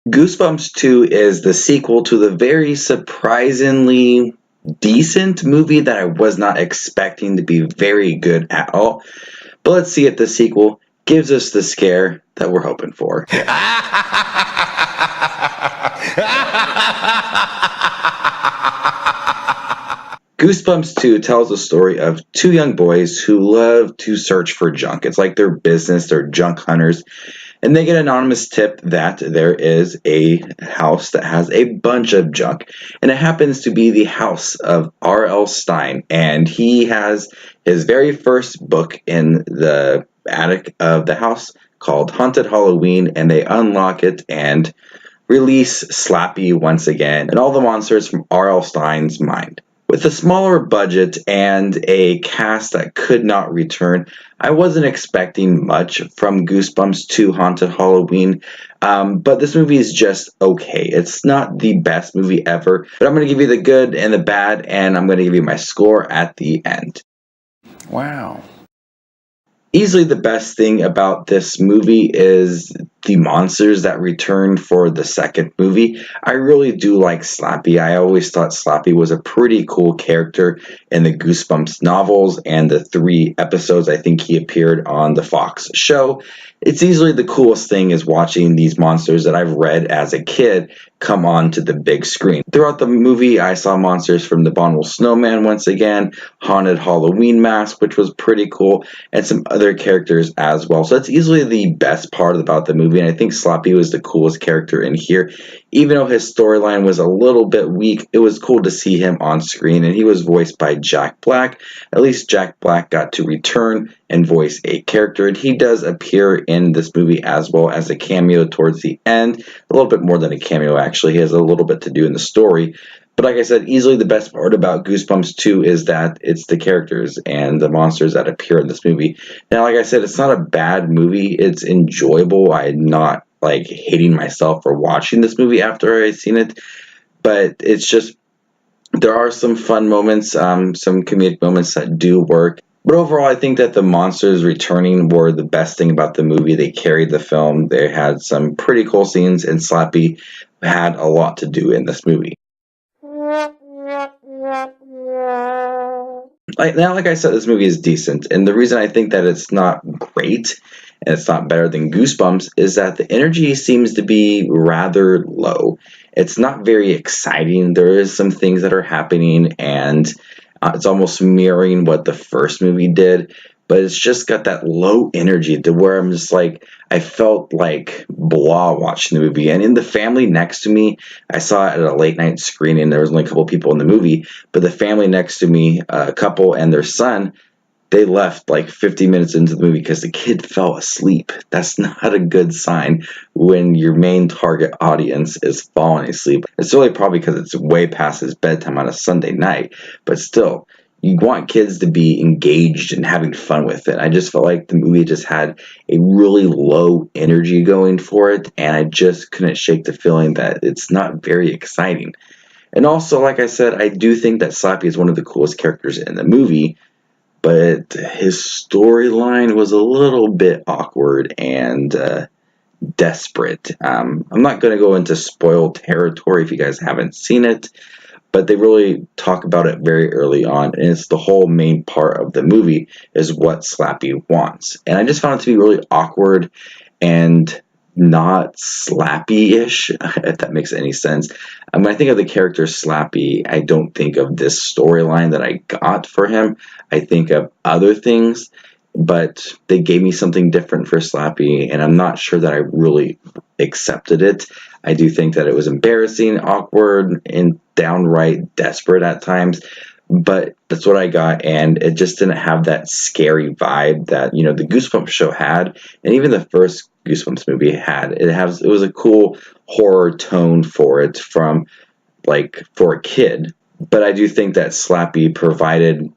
Goosebumps 2 is the sequel to the very surprisingly decent movie that I was not expecting to be very good at all. But let's see if the sequel gives us the scare that we're hoping for. Goosebumps 2 tells the story of two young boys who love to search for junk. It's like their business, they're junk hunters. And they get an anonymous tip that there is a house that has a bunch of junk. And it happens to be the house of R.L.Stine. And he has his very first book in the attic of the house called Haunted Halloween. And they unlock it and release Slappy once again and all the monsters from R.L.Stine's mind. With a smaller budget and a cast that could not return, I wasn't expecting much from Goosebumps 2 Haunted Halloween, but this movie is just okay. It's not the best movie ever, but I'm going to give you the good and the bad, and I'm going to give you my score at the end. Wow. Easily the best thing about this movie is the monsters that return for the second movie. I really do like Slappy. I always thought Slappy was a pretty cool character in the Goosebumps novels and the 3 episodes I think he appeared on the Fox show. It's easily the coolest thing is watching these monsters that I've read as a kid come onto the big screen. Throughout the movie, I saw monsters from the Abominable Snowman once again, Haunted Halloween Mask, which was pretty cool, and some other characters as well. So that's easily the best part about the movie, and I think Slappy was the coolest character in here. Even though his storyline was a little bit weak, it was cool to see him on screen, and he was voiced by Jack Black. At least Jack Black got to return and voice a character, and he does appear in this movie as well as a cameo towards the end. A little bit more than a cameo, actually. He has a little bit to do in the story. But like I said, easily the best part about Goosebumps 2 is that it's the characters and the monsters that appear in this movie. Now, like I said, it's not a bad movie. It's enjoyable. I'm not like hating myself for watching this movie after I've seen it. But it's just, there are some fun moments, some comedic moments that do work. But overall, I think that the monsters returning were the best thing about the movie. They carried the film. They had some pretty cool scenes, and Slappy had a lot to do in this movie. Like I said, this movie is decent, and the reason I think that it's not great and it's not better than Goosebumps is that the energy seems to be rather low. It's not very exciting. There is some things that are happening, and it's almost mirroring what the first movie did, but it's just got that low energy to where I'm just like, I felt like blah watching the movie. And in the family next to me, I saw it at a late night screening. There was only a couple people in the movie, but the family next to me, a couple and their son, they left like 50 minutes into the movie because the kid fell asleep. That's not a good sign when your main target audience is falling asleep. It's really probably because it's way past his bedtime on a Sunday night, but still, you want kids to be engaged and having fun with it. I just felt like the movie just had a really low energy going for it, and I just couldn't shake the feeling that it's not very exciting. And also, like I said, I do think that Slappy is one of the coolest characters in the movie, but his storyline was a little bit awkward and desperate. I'm not going to go into spoiled territory if you guys haven't seen it, but they really talk about it very early on, and it's the whole main part of the movie is what Slappy wants. And I just found it to be really awkward and not Slappy-ish, if that makes any sense. When I think of the character Slappy, I don't think of this storyline that I got for him. I think of other things, but they gave me something different for Slappy, and I'm not sure that I really accepted it. I do think that it was embarrassing, awkward, and downright desperate at times, but that's what I got, and it just didn't have that scary vibe that, you know, the Goosebumps show had, and even the first Goosebumps movie had. It was a cool horror tone for it from, like, for a kid, but I do think that Slappy provided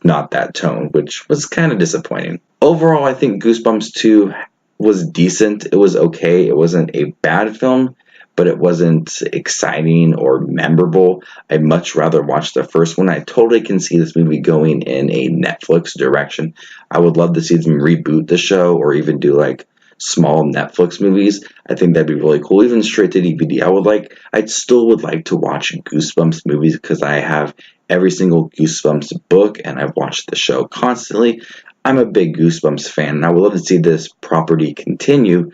not that tone, which was kind of disappointing. Overall, I think Goosebumps 2 was decent. It was okay. It wasn't a bad film, but it wasn't exciting or memorable. I'd much rather watch the first one. I totally can see this movie going in a Netflix direction. I would love to see them reboot the show or even do like small Netflix movies. I think that'd be really cool. Even straight to DVD. I still would like to watch Goosebumps movies because I have every single Goosebumps book and I've watched the show constantly. I'm a big Goosebumps fan and I would love to see this property continue,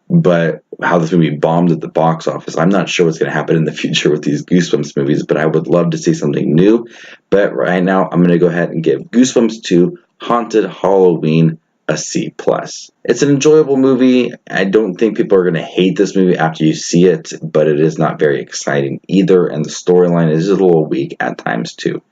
but how this movie bombed at the box office, I'm not sure what's going to happen in the future with these Goosebumps movies, but I would love to see something new. But right now, I'm going to go ahead and give Goosebumps 2 Haunted Halloween a C+. It's an enjoyable movie. I don't think people are going to hate this movie after you see it, but it is not very exciting either, and the storyline is a little weak at times too.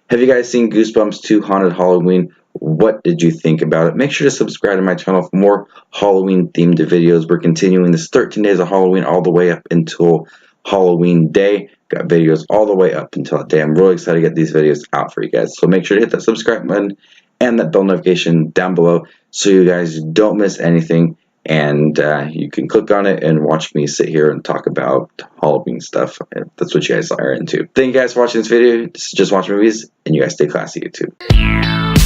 Have you guys seen Goosebumps 2 Haunted Halloween? What did you think about it? Make sure to subscribe to my channel for more Halloween themed videos. We're continuing this 13 days of Halloween all the way up until Halloween Day. Got videos all the way up until that day. I'm really excited to get these videos out for you guys. So make sure to hit that subscribe button and that bell notification down below so you guys don't miss anything. And you can click on it and watch me sit here and talk about Halloween stuff. That's what you guys are into. Thank you guys for watching this video. This is Just Watch Movies, and you guys stay classy, YouTube.